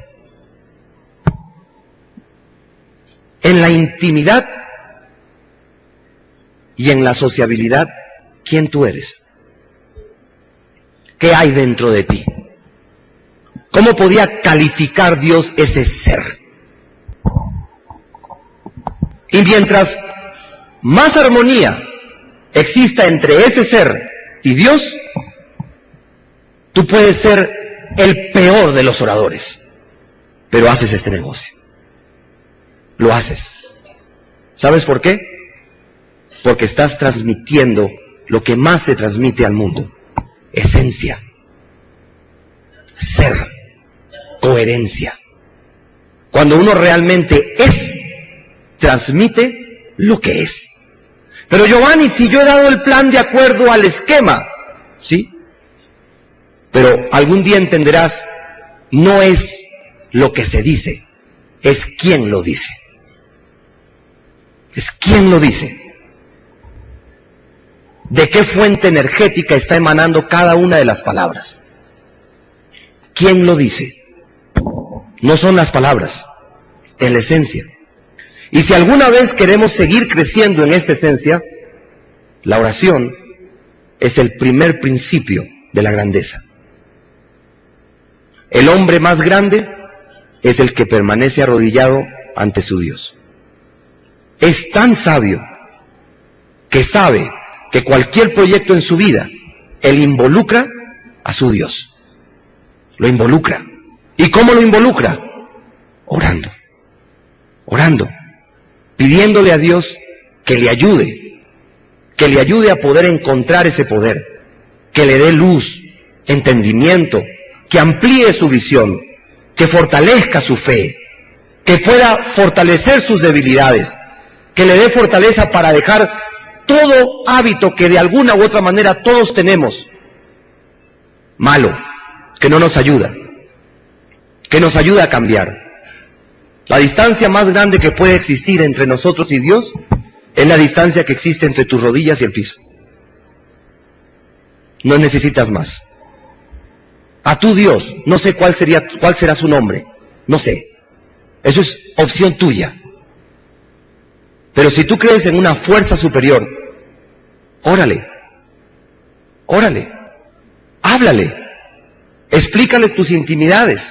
A: En la intimidad y en la sociabilidad, ¿quién tú eres? ¿Qué hay dentro de ti? ¿Cómo podía calificar Dios ese ser? Y mientras más armonía exista entre ese ser y Dios, tú puedes ser el peor de los oradores, pero haces este negocio. Lo haces. ¿Sabes por qué? Porque estás transmitiendo lo que más se transmite al mundo: esencia, ser, coherencia. Cuando uno realmente es, transmite lo que es. Pero Giovanni, si yo he dado el plan de acuerdo al esquema, ¿sí? Pero algún día entenderás, no es lo que se dice, es quién lo dice. Es quién lo dice. ¿De qué fuente energética está emanando cada una de las palabras? ¿Quién lo dice? No son las palabras, es la esencia. Y si alguna vez queremos seguir creciendo en esta esencia, la oración es el primer principio de la grandeza. El hombre más grande es el que permanece arrodillado ante su Dios. Es tan sabio que sabe que cualquier proyecto en su vida, él involucra a su Dios. Lo involucra. ¿Y cómo lo involucra? Orando. Orando. Pidiéndole a Dios que le ayude a poder encontrar ese poder, que le dé luz, entendimiento, que amplíe su visión, que fortalezca su fe, que pueda fortalecer sus debilidades, que le dé fortaleza para dejar todo hábito que de alguna u otra manera todos tenemos, malo, que no nos ayuda, que nos ayuda a cambiar. La distancia más grande que puede existir entre nosotros y Dios es la distancia que existe entre tus rodillas y el piso. No necesitas más. A tu Dios, no sé cuál será su nombre, no sé. Eso es opción tuya. Pero si tú crees en una fuerza superior, órale, háblale, explícale tus intimidades,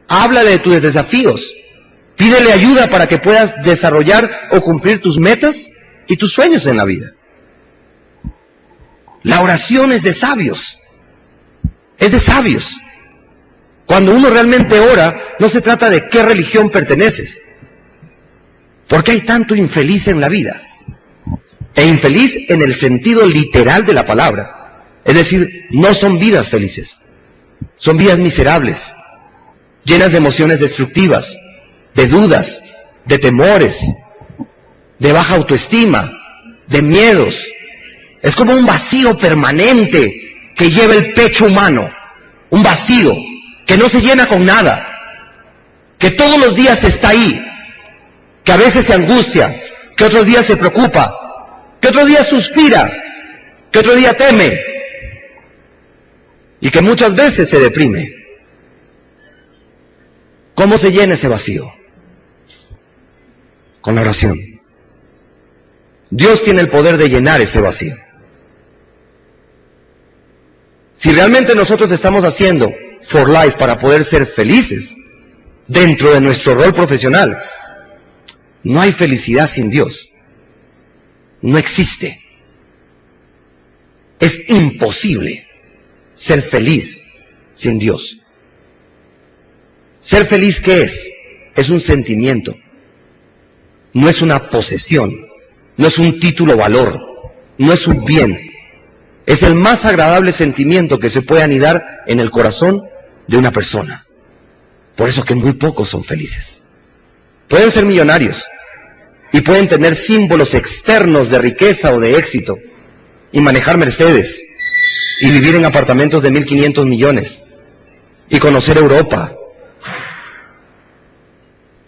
A: háblale de tus desafíos, pídele ayuda para que puedas desarrollar o cumplir tus metas y tus sueños en la vida. La oración es de sabios, es de sabios. Cuando uno realmente ora, no se trata de qué religión perteneces, ¿Por qué hay tanto infeliz en la vida? E infeliz en el sentido literal de la palabra. Es decir, no son vidas felices. Son vidas miserables, llenas de emociones destructivas, de dudas, de temores, de baja autoestima, de miedos. Es como un vacío permanente que lleva el pecho humano. Un vacío que no se llena con nada, que todos los días está ahí, que a veces se angustia, que otros días se preocupa, que otro día suspira, que otro día teme, y que muchas veces se deprime. ¿Cómo se llena ese vacío? Con la oración. Dios tiene el poder de llenar ese vacío. Si realmente nosotros estamos haciendo For Life para poder ser felices dentro de nuestro rol profesional, no hay felicidad sin Dios. No existe. Es imposible ser feliz sin Dios. ¿Ser feliz qué es? Es un sentimiento. No es una posesión. No es un título o valor. No es un bien. Es el más agradable sentimiento que se puede anidar en el corazón de una persona. Por eso que muy pocos son felices. Pueden ser millonarios y pueden tener símbolos externos de riqueza o de éxito y manejar Mercedes y vivir en apartamentos de 1.500 millones y conocer Europa.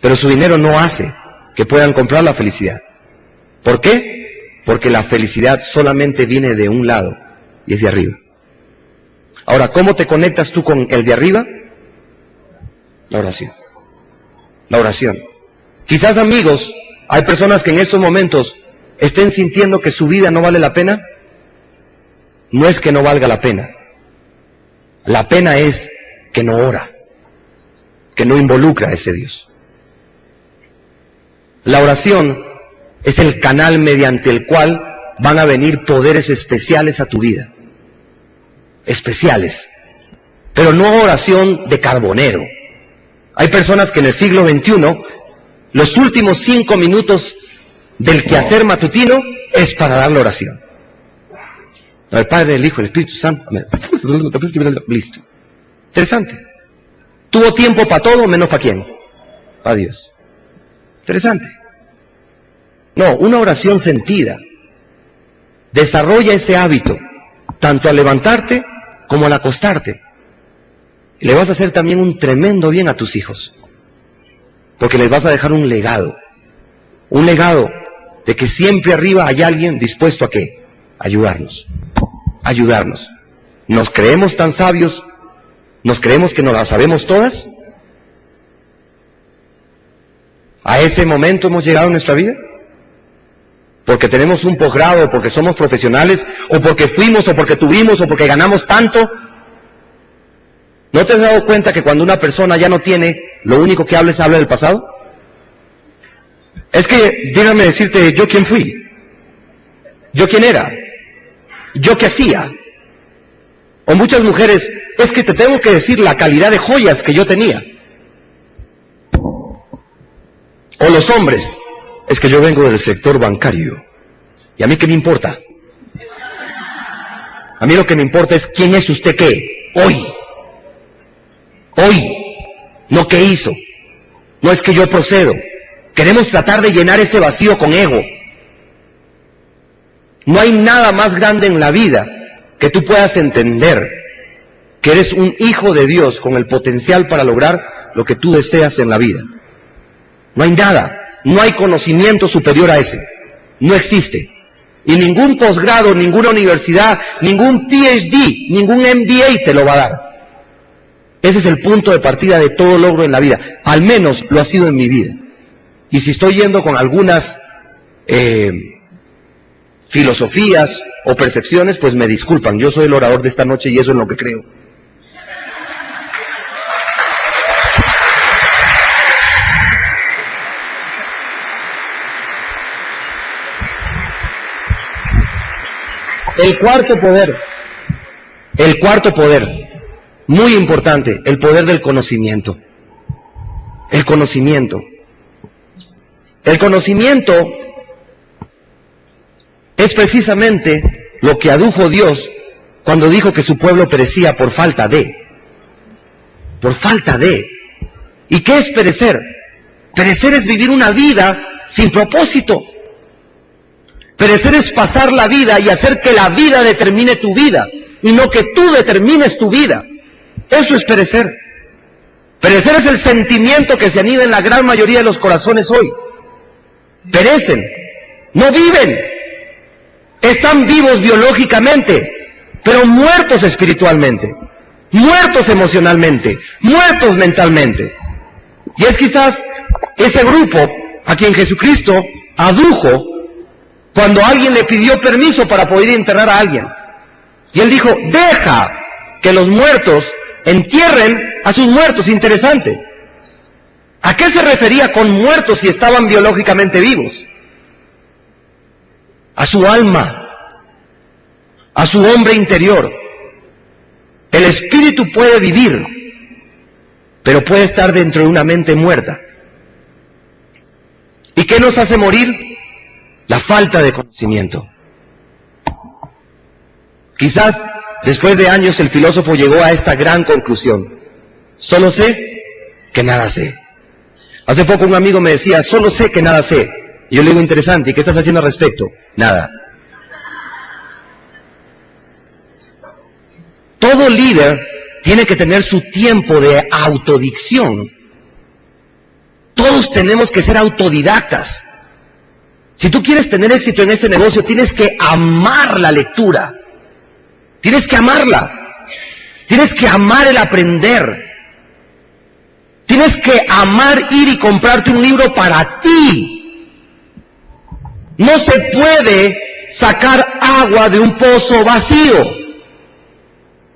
A: Pero su dinero no hace que puedan comprar la felicidad. ¿Por qué? Porque la felicidad solamente viene de un lado y es de arriba. Ahora, ¿cómo te conectas tú con el de arriba? La oración. La oración. Quizás, amigos, hay personas que en estos momentos estén sintiendo que su vida no vale la pena. No es que no valga la pena. La pena es que no ora, que no involucra a ese Dios. La oración es el canal mediante el cual van a venir poderes especiales a tu vida. Especiales. Pero no oración de carbonero. Hay personas que en el siglo XXI, los últimos 5 minutos del quehacer matutino es para dar la oración. El Padre, el Hijo, el Espíritu Santo. Listo. Interesante. Tuvo tiempo para todo menos para quién. Para Dios. Interesante. No, una oración sentida. Desarrolla ese hábito, tanto al levantarte como al acostarte. Y le vas a hacer también un tremendo bien a tus hijos. Porque les vas a dejar un legado. Un legado de que siempre arriba hay alguien dispuesto a ¿qué? Ayudarnos. Ayudarnos. ¿Nos creemos tan sabios? ¿Nos creemos que nos las sabemos todas? ¿A ese momento hemos llegado en nuestra vida? ¿Porque tenemos un posgrado, porque somos profesionales, o porque fuimos, o porque tuvimos, o porque ganamos tanto? ¿No te has dado cuenta que cuando una persona ya no tiene, lo único que habla es habla del pasado? Es que, déjame decirte, ¿yo quién fui? ¿Yo quién era? ¿Yo qué hacía? O muchas mujeres, es que te tengo que decir la calidad de joyas que yo tenía. O los hombres, es que yo vengo del sector bancario. ¿Y a mí qué me importa? A mí lo que me importa es quién es usted qué, hoy. Hoy, no qué hizo. No es que yo procedo. Queremos tratar de llenar ese vacío con ego. No hay nada más grande en la vida que tú puedas entender que eres un hijo de Dios con el potencial para lograr lo que tú deseas en la vida. No hay nada. No hay conocimiento superior a ese. No existe. Y ningún posgrado, ninguna universidad, ningún PhD, ningún MBA te lo va a dar. Ese es el punto de partida de todo logro en la vida. Al menos lo ha sido en mi vida. Y si estoy yendo con algunas filosofías o percepciones, pues me disculpan. Yo soy el orador de esta noche y eso es lo que creo. El cuarto poder, muy importante, el poder del conocimiento. El conocimiento. El conocimiento es precisamente lo que adujo Dios cuando dijo que su pueblo perecía por falta de. Por falta de. ¿Y qué es perecer? Perecer es vivir una vida sin propósito. Perecer es pasar la vida y hacer que la vida determine tu vida, y no que tú determines tu vida. Eso es perecer. Perecer es el sentimiento que se anida en la gran mayoría de los corazones hoy. Perecen, no viven. Están vivos biológicamente, pero muertos espiritualmente, muertos emocionalmente, muertos mentalmente. Y es quizás ese grupo a quien Jesucristo adujo cuando alguien le pidió permiso para poder enterrar a alguien. Y él dijo, deja que los muertos entierren a sus muertos. Interesante. ¿A qué se refería con muertos si estaban biológicamente vivos? A su alma, a su hombre interior. El espíritu puede vivir, pero puede estar dentro de una mente muerta. ¿Y qué nos hace morir? La falta de conocimiento. Quizás después de años el filósofo llegó a esta gran conclusión: solo sé que nada sé. Hace poco un amigo me decía, solo sé que nada sé. Y yo le digo, interesante, ¿y qué estás haciendo al respecto? Nada. Todo líder tiene que tener su tiempo de autodicción. Todos tenemos que ser autodidactas. Si tú quieres tener éxito en este negocio, tienes que amar la lectura. Tienes que amarla. Tienes que amar el aprender. Tienes que amar ir y comprarte un libro para ti. No se puede sacar agua de un pozo vacío.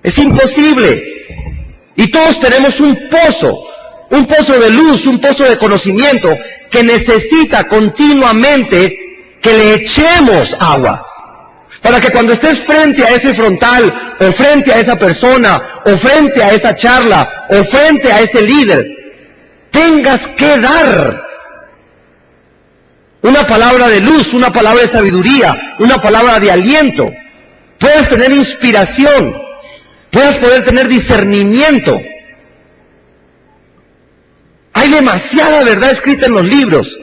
A: Es imposible. Y todos tenemos un pozo de luz, un pozo de conocimiento que necesita continuamente que le echemos agua. Para que cuando estés frente a ese frontal, o frente a esa persona, o frente a esa charla, o frente a ese líder, tengas que dar una palabra de luz, una palabra de sabiduría, una palabra de aliento. Puedes tener inspiración, puedes poder tener discernimiento. Hay demasiada verdad escrita en los libros.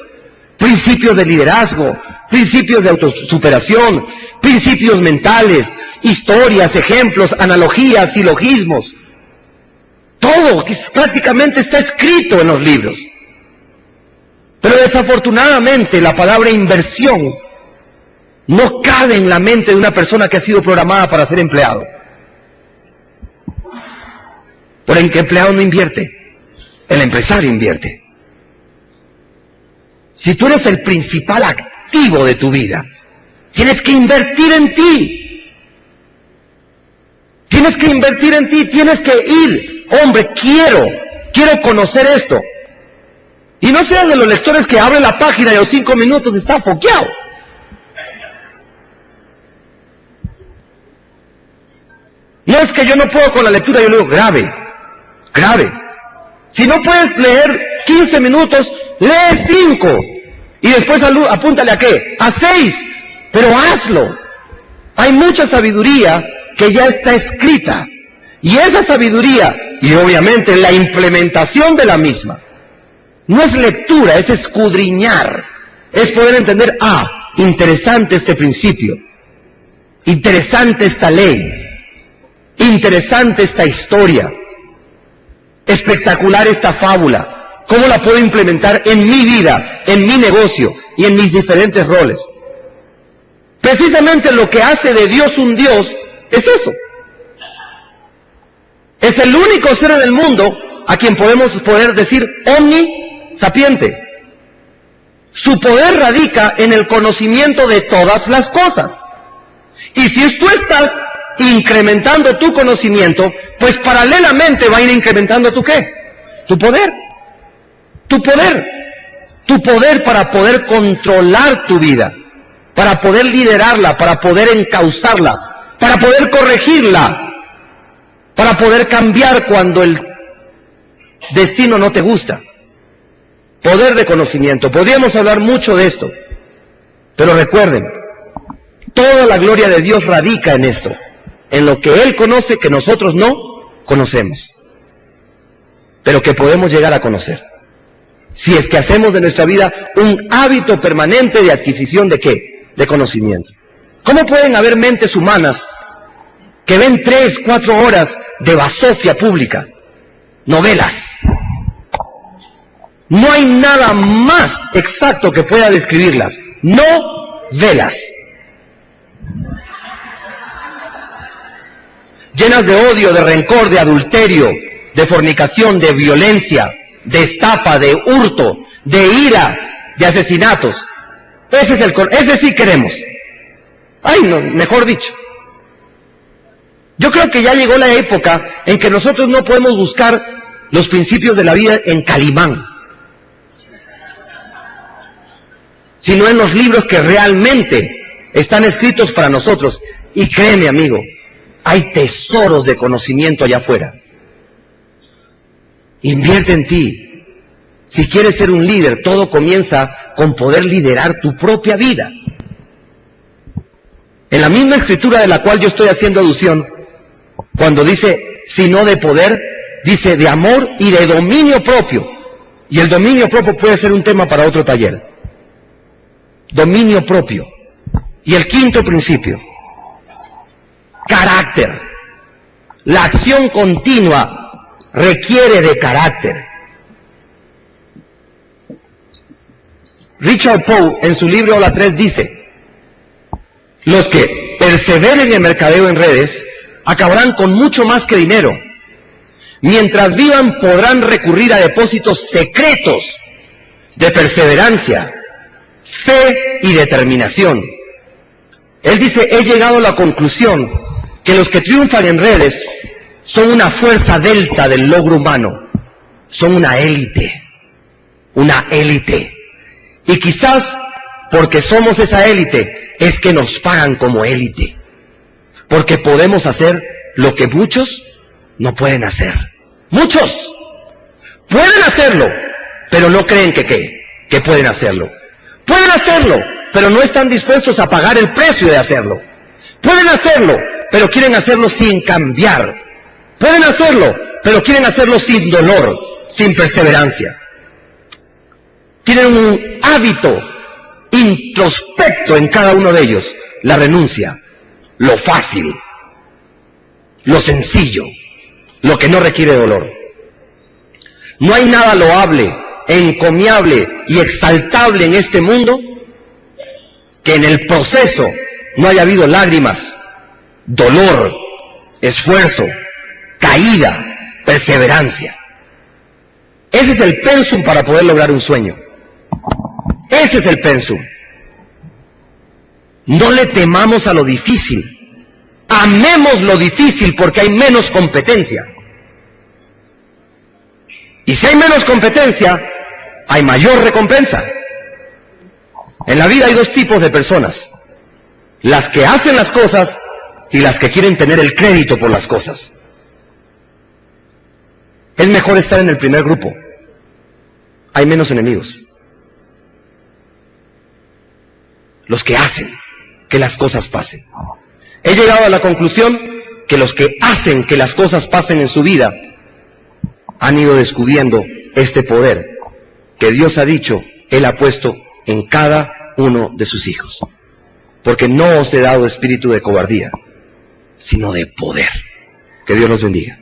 A: Principios de liderazgo, principios de autosuperación, principios mentales, historias, ejemplos, analogías, silogismos. Todo prácticamente está escrito en los libros. Pero desafortunadamente la palabra inversión no cabe en la mente de una persona que ha sido programada para ser empleado. Por el empleado no invierte, el empresario invierte. Si tú eres el principal activo de tu vida, tienes que invertir en ti. Tienes que invertir en ti, tienes que ir. Hombre, quiero conocer esto. Y no seas de los lectores que abren la página y a los 5 minutos está foqueado. No es que yo no puedo con la lectura, yo le digo, grave. Si no puedes leer 15 minutos, lee 5. Y después apúntale a qué, a 6. Pero hazlo. Hay mucha sabiduría que ya está escrita. Y esa sabiduría, y obviamente la implementación de la misma, no es lectura, es escudriñar. Es poder entender, interesante este principio. Interesante esta ley. Interesante esta historia. Espectacular esta fábula. ¿Cómo la puedo implementar en mi vida, en mi negocio y en mis diferentes roles? Precisamente lo que hace de Dios un Dios es eso. Es el único ser en el mundo a quien podemos poder decir omnisapiente. Su poder radica en el conocimiento de todas las cosas. Y si tú estás incrementando tu conocimiento, pues paralelamente va a ir incrementando tu ¿qué? Tu poder. Tu poder para poder controlar tu vida, para poder liderarla, para poder encauzarla, para poder corregirla, para poder cambiar cuando el destino no te gusta. Poder de conocimiento. Podríamos hablar mucho de esto. Pero recuerden, toda la gloria de Dios radica en esto. En lo que Él conoce que nosotros no conocemos. Pero que podemos llegar a conocer. Si es que hacemos de nuestra vida un hábito permanente de adquisición de ¿qué? De conocimiento. ¿Cómo pueden haber mentes humanas que ven 3, 4 horas de basofia pública? Novelas. No hay nada más exacto que pueda describirlas. Novelas. Llenas de odio, de rencor, de adulterio, de fornicación, de violencia, de estafa, de hurto, de ira, de asesinatos. Ese sí queremos. Ay, no, mejor dicho. Yo creo que ya llegó la época en que nosotros no podemos buscar los principios de la vida en Calimán, sino en los libros que realmente están escritos para nosotros. Y créeme, amigo, hay tesoros de conocimiento allá afuera. Invierte en ti. Si quieres ser un líder, todo comienza con poder liderar tu propia vida. En la misma escritura de la cual yo estoy haciendo alusión, cuando dice, sino de poder, dice de amor y de dominio propio. Y el dominio propio puede ser un tema para otro taller. Dominio propio. Y el quinto principio, carácter. La acción continua requiere de carácter. Richard Poe, en su libro La 3, dice, los que perseveren en el mercadeo en redes acabarán con mucho más que dinero. Mientras vivan podrán recurrir a depósitos secretos de perseverancia, fe y determinación. Él dice, he llegado a la conclusión que los que triunfan en redes son una fuerza delta del logro humano, son una élite, y quizás porque somos esa élite es que nos pagan como élite, porque podemos hacer lo que muchos no pueden hacer. Muchos pueden hacerlo, pero no creen que pueden hacerlo. Pueden hacerlo, pero no están dispuestos a pagar el precio de hacerlo. Pueden hacerlo, pero quieren hacerlo sin cambiar. Pueden hacerlo, pero quieren hacerlo sin dolor, sin perseverancia. Tienen un hábito introspecto en cada uno de ellos: la renuncia, lo fácil, lo sencillo, lo que no requiere dolor. No hay nada loable, encomiable y exaltable en este mundo que en el proceso no haya habido lágrimas, dolor, esfuerzo, caída, perseverancia. Ese es el pensum para poder lograr un sueño. Ese es el pensum. No le temamos a lo difícil. Amemos lo difícil porque hay menos competencia. Y si hay menos competencia, hay mayor recompensa. En la vida hay dos tipos de personas: las que hacen las cosas y las que quieren tener el crédito por las cosas. Es mejor estar en el primer grupo. Hay menos enemigos. Los que hacen que las cosas pasen. He llegado a la conclusión que los que hacen que las cosas pasen en su vida han ido descubriendo este poder que Dios ha dicho, Él ha puesto en cada uno de sus hijos. Porque no os he dado espíritu de cobardía, sino de poder. Que Dios los bendiga.